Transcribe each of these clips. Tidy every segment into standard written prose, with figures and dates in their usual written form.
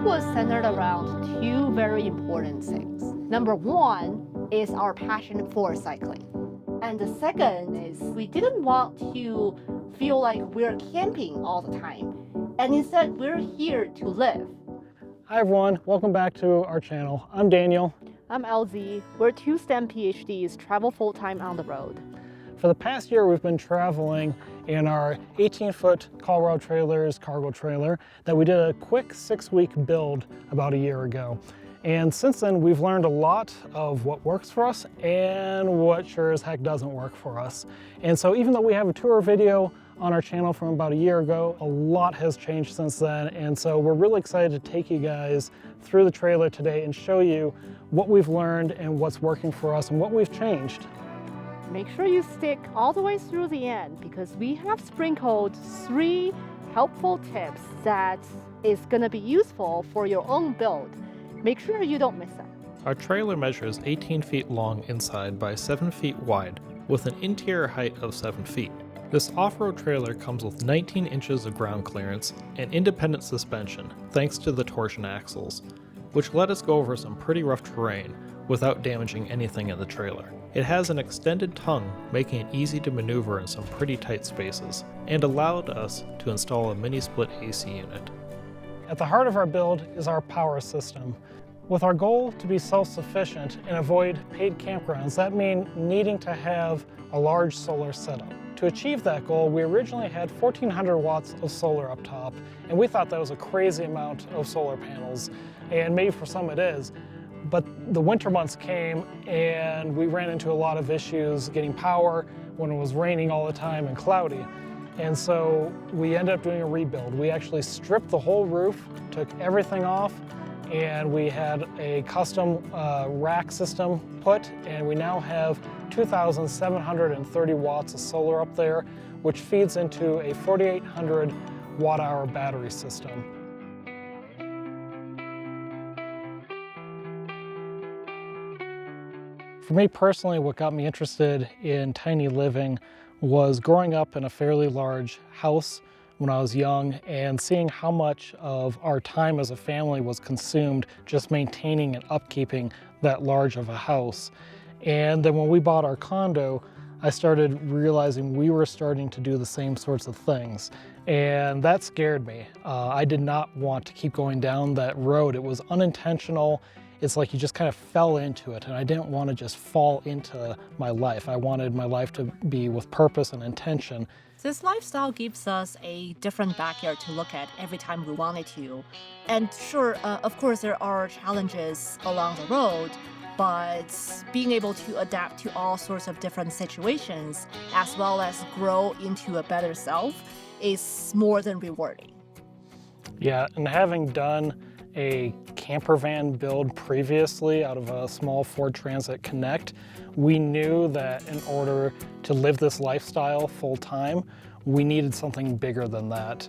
build was centered around two very important things. Number one is our passion for cycling. And the second is we didn't want to feel like we're camping all the time. And instead, we're here to live. Hi everyone, welcome back to our channel. I'm Daniel. I'm LZ. We're two STEM PhDs travel full-time on the road. For the past year, we've been traveling in our 18-foot Colorado Trailers cargo trailer that we did a quick 6-week build about a year ago. And since then, we've learned a lot of what works for us and what sure as heck doesn't work for us. And so even though we have a tour video on our channel from about a year ago, a lot has changed since then. And so we're really excited to take you guys through the trailer today and show you what we've learned and what's working for us and what we've changed. Make sure you stick all the way through the end because we have sprinkled 3 helpful tips that is going to be useful for your own build. Make sure you don't miss them. Our trailer measures 18 feet long inside by 7 feet wide, with an interior height of 7 feet. This off-road trailer comes with 19 inches of ground clearance and independent suspension thanks to the torsion axles, which let us go over some pretty rough terrain without damaging anything in the trailer. It has an extended tongue, making it easy to maneuver in some pretty tight spaces, and allowed us to install a mini-split AC unit. At the heart of our build is our power system. With our goal to be self-sufficient and avoid paid campgrounds, that means needing to have a large solar setup. To achieve that goal, we originally had 1,400 watts of solar up top, and we thought that was a crazy amount of solar panels, and maybe for some it is. But the winter months came and we ran into a lot of issues getting power when it was raining all the time and cloudy. And so we ended up doing a rebuild. We actually stripped the whole roof, took everything off, and we had a custom rack system put, and we now have 2,730 watts of solar up there, which feeds into a 4,800 watt-hour battery system. For me personally, what got me interested in tiny living was growing up in a fairly large house when I was young and seeing how much of our time as a family was consumed just maintaining and upkeeping that large of a house. And then when we bought our condo, I started realizing we were starting to do the same sorts of things. And that scared me. I did not want to keep going down that road. It was unintentional. It's like you just kind of fell into it, and I didn't want to just fall into my life. I wanted my life to be with purpose and intention. This lifestyle gives us a different backyard to look at every time we wanted to. And sure, of course, there are challenges along the road, but being able to adapt to all sorts of different situations, as well as grow into a better self, is more than rewarding. Yeah, and having done a camper van build previously out of a small Ford Transit Connect, we knew that in order to live this lifestyle full time, we needed something bigger than that.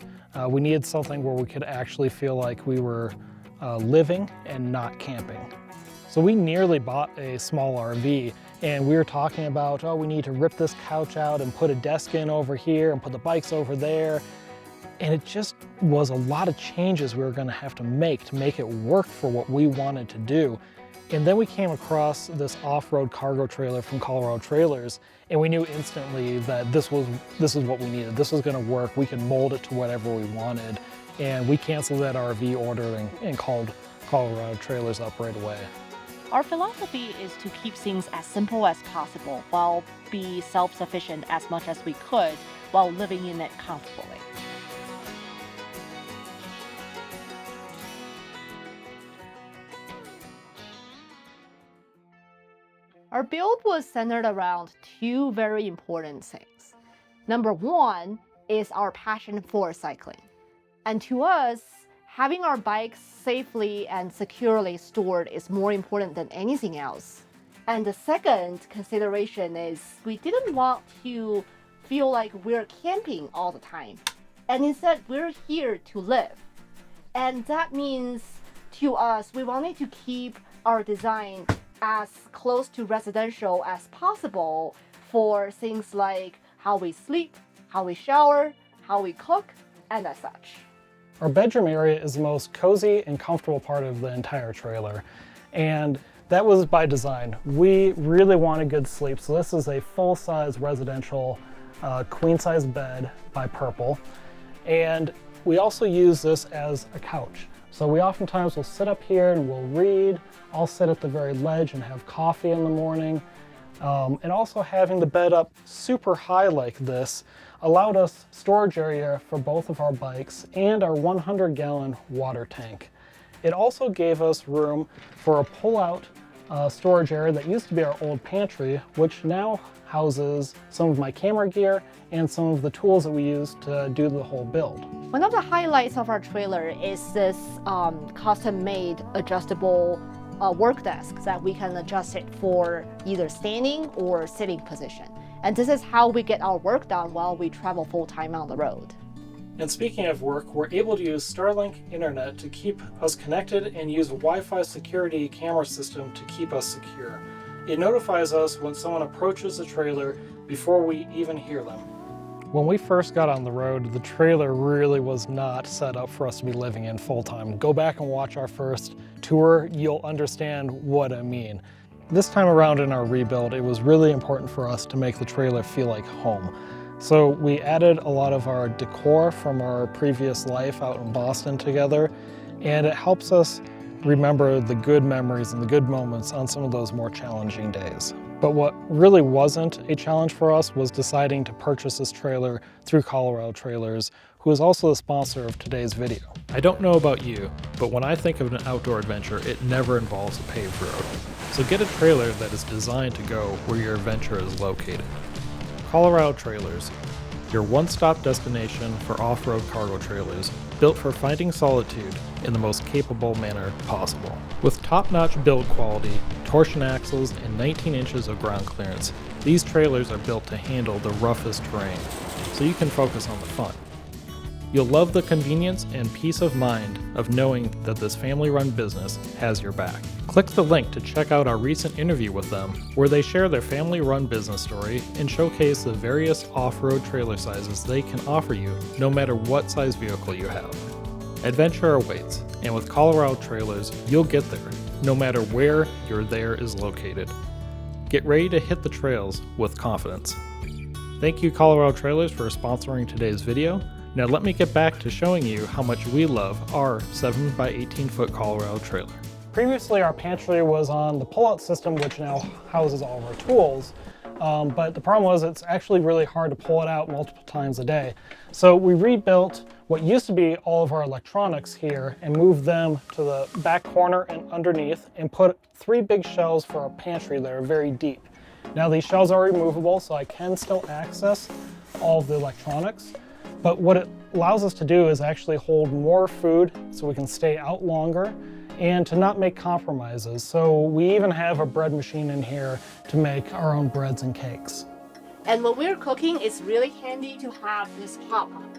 We needed something where we could actually feel like we were living and not camping. So we nearly bought a small RV, and we were talking about, oh, we need to rip this couch out and put a desk in over here and put the bikes over there. And it just was a lot of changes we were going to make it work for what we wanted to do. And then we came across this off-road cargo trailer from Colorado Trailers, and we knew instantly that this is what we needed. This was going to work. We could mold it to whatever we wanted. And we canceled that RV order and called Colorado Trailers up right away. Our philosophy is to keep things as simple as possible while be self-sufficient as much as we could while living in it comfortably. Our build was centered around two very important things. Number one is our passion for cycling. And to us, having our bikes safely and securely stored is more important than anything else. And the second consideration is we didn't want to feel like we're camping all the time. And instead, we're here to live. And that means to us, we wanted to keep our design as close to residential as possible for things like how we sleep, how we shower, how we cook, and as such. our bedroom area is the most cozy and comfortable part of the entire trailer. And that was by design. We really wanted good sleep, so this is a full-size residential queen-size bed by Purple. And we also use this as a couch. So we oftentimes will sit up here and we'll read. I'll sit at the very ledge and have coffee in the morning. And also having the bed up super high like this allowed us storage area for both of our bikes and our 100-gallon water tank. It also gave us room for a pull-out storage area that used to be our old pantry, which now houses some of my camera gear and some of the tools that we use to do the whole build. One of the highlights of our trailer is this custom-made adjustable work desk that we can adjust it for either standing or sitting position. And this is how we get our work done while we travel full-time on the road. And speaking of work, we're able to use Starlink internet to keep us connected and use a Wi-Fi security camera system to keep us secure. It notifies us when someone approaches the trailer before we even hear them. When we first got on the road, the trailer really was not set up for us to be living in full-time. Go back and watch our first tour, you'll understand what I mean. This time around in our rebuild, it was really important for us to make the trailer feel like home. So we added a lot of our decor from our previous life out in Boston together, and it helps us remember the good memories and the good moments on some of those more challenging days. But what really wasn't a challenge for us was deciding to purchase this trailer through Colorado Trailers, who is also the sponsor of today's video. I don't know about you, but when I think of an outdoor adventure, it never involves a paved road. So get a trailer that is designed to go where your adventure is located. Colorado Trailers, your one-stop destination for off-road cargo trailers, built for finding solitude in the most capable manner possible. With top-notch build quality, torsion axles, and 19 inches of ground clearance, these trailers are built to handle the roughest terrain, so you can focus on the fun. You'll love the convenience and peace of mind of knowing that this family-run business has your back. Click the link to check out our recent interview with them, where they share their family-run business story and showcase the various off-road trailer sizes they can offer you, no matter what size vehicle you have. Adventure awaits, and with Colorado Trailers, you'll get there, no matter where your there is located. Get ready to hit the trails with confidence. Thank you, Colorado Trailers, for sponsoring today's video. Now let me get back to showing you how much we love our 7x18 foot Colorado trailer. Previously, our pantry was on the pull-out system, which now houses all of our tools. But the problem was it's actually really hard to pull it out multiple times a day. So we rebuilt what used to be all of our electronics here and moved them to the back corner and underneath and put 3 big shelves for our pantry that are very deep. Now these shelves are removable, so I can still access all of the electronics. But what it allows us to do is actually hold more food so we can stay out longer and to not make compromises. So we even have a bread machine in here to make our own breads and cakes. And when we're cooking, it's really handy to have this pop-up.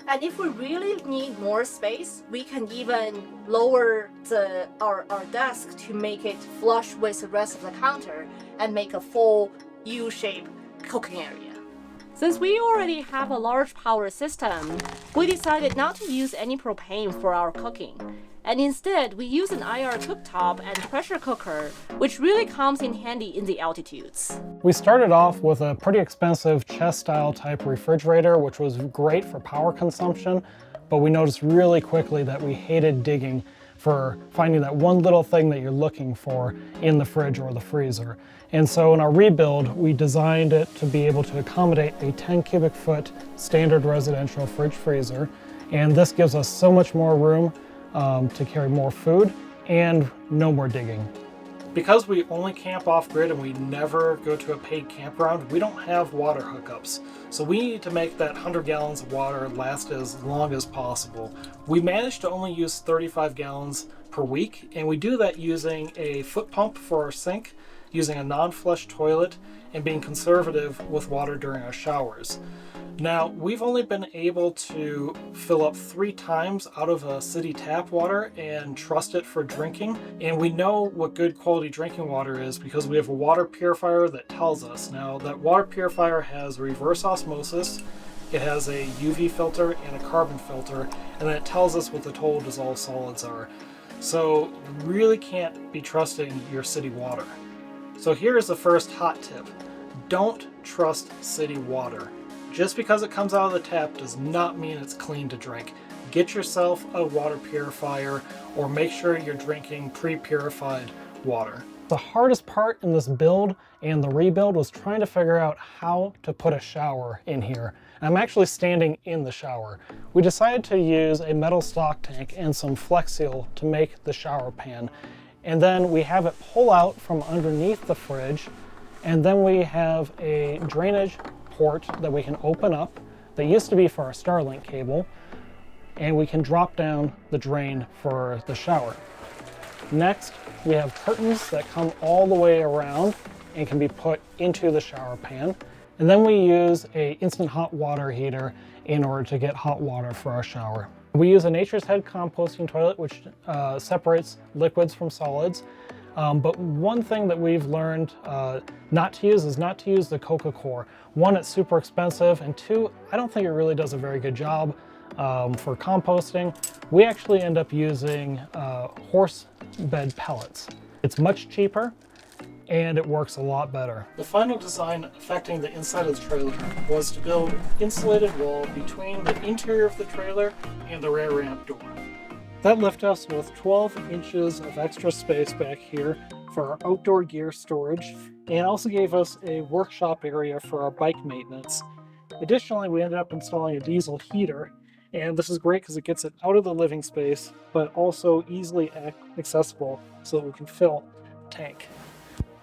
And if we really need more space, we can even lower our desk to make it flush with the rest of the counter and make a full U-shaped cooking area. Since we already have a large power system, we decided not to use any propane for our cooking. And instead, we use an IR cooktop and pressure cooker, which really comes in handy in the altitudes. We started off with a pretty expensive chest-style type refrigerator, which was great for power consumption, but we noticed really quickly that we hated digging for finding that one little thing that you're looking for in the fridge or the freezer. And so in our rebuild, we designed it to be able to accommodate a 10 cubic foot standard residential fridge freezer. And this gives us so much more room to carry more food and no more digging. Because we only camp off-grid and we never go to a paid campground, we don't have water hookups. So we need to make that 100 gallons of water last as long as possible. We managed to only use 35 gallons per week, and we do that using a foot pump for our sink, using a non-flush toilet, and being conservative with water during our showers. Now, we've only been able to fill up 3 times out of a city tap water and trust it for drinking. And we know what good quality drinking water is because we have a water purifier that tells us. Now, that water purifier has reverse osmosis, It has a UV filter and a carbon filter, and then it tells us what the total dissolved solids are. So you really can't be trusting your city water. So here's the first hot tip. Don't trust city water. Just because it comes out of the tap does not mean it's clean to drink. Get yourself a water purifier or make sure you're drinking pre-purified water. The hardest part in this build and the rebuild was trying to figure out how to put a shower in here. I'm actually standing in the shower. We decided to use a metal stock tank and some Flex Seal to make the shower pan. And then we have it pull out from underneath the fridge. And then we have a drainage port that we can open up that used to be for our Starlink cable. And we can drop down the drain for the shower. Next, we have curtains that come all the way around and can be put into the shower pan. And then we use an instant hot water heater in order to get hot water for our shower. We use a Nature's Head composting toilet, which separates liquids from solids. But one thing that we've learned not to use is not to use the Coca Core. One, it's super expensive, and two, I don't think it really does a very good job for composting. We actually end up using horse bed pellets. It's much cheaper and it works a lot better. The final design affecting the inside of the trailer was to build insulated wall between the interior of the trailer and the rear ramp door. That left us with 12 inches of extra space back here for our outdoor gear storage, and also gave us a workshop area for our bike maintenance. Additionally, we ended up installing a diesel heater, and this is great because it gets it out of the living space, but also easily accessible so that we can fill the tank.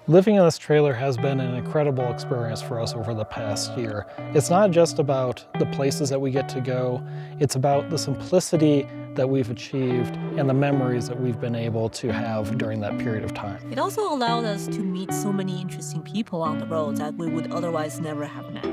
Living in this trailer has been an incredible experience for us over the past year. It's not just about the places that we get to go, it's about the simplicity that we've achieved and the memories that we've been able to have during that period of time. It also allowed us to meet so many interesting people on the road that we would otherwise never have met.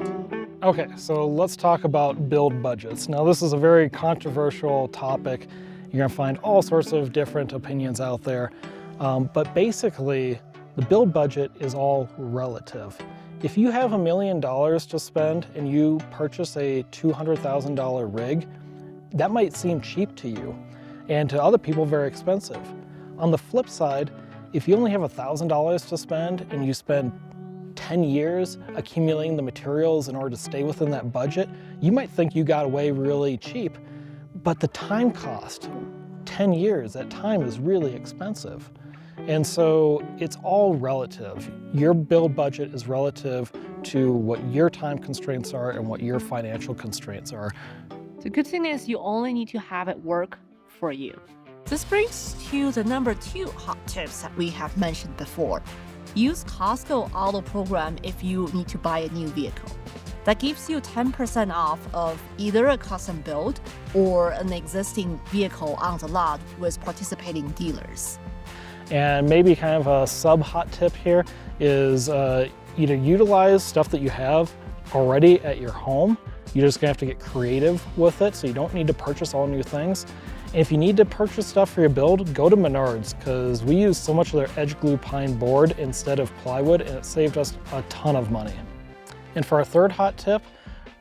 Okay, so let's talk about build budgets. Now, this is a very controversial topic. You're gonna find all sorts of different opinions out there, but basically, the build budget is all relative. If you have $1 million to spend and you purchase a $200,000 rig, that might seem cheap to you, and to other people very expensive. On the flip side, if you only have $1,000 to spend and you spend 10 years accumulating the materials in order to stay within that budget, you might think you got away really cheap, but the time cost, 10 years, that time is really expensive. And so it's all relative. Your build budget is relative to what your time constraints are and what your financial constraints are. The good thing is you only need to have it work for you. This brings to the number 2 hot tips that we have mentioned before. Use Costco Auto Program if you need to buy a new vehicle. That gives you 10% off of either a custom build or an existing vehicle on the lot with participating dealers. And maybe kind of a sub-hot tip here is either utilize stuff that you have already at your home. You're just gonna have to get creative with it, so you don't need to purchase all new things. And if you need to purchase stuff for your build, go to Menards, because we use so much of their edge glue pine board instead of plywood, and it saved us a ton of money. And for our third hot tip,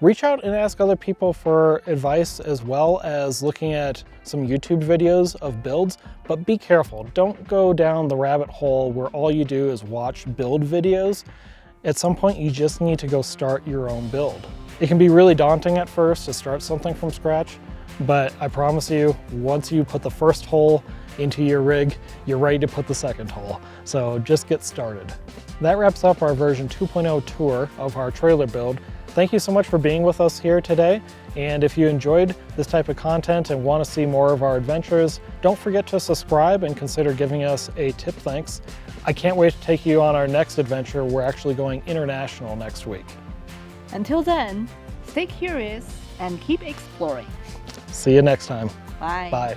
reach out and ask other people for advice, as well as looking at some YouTube videos of builds, but be careful. Don't go down the rabbit hole where all you do is watch build videos. At some point, you just need to go start your own build. It can be really daunting at first to start something from scratch, but I promise you, once you put the first hole into your rig, you're ready to put the second hole. So just get started. That wraps up our version 2.0 tour of our trailer build. Thank you so much for being with us here today. And if you enjoyed this type of content and want to see more of our adventures, don't forget to subscribe and consider giving us a tip thanks. I can't wait to take you on our next adventure. We're actually going international next week. Until then, stay curious and keep exploring. See you next time. Bye. Bye.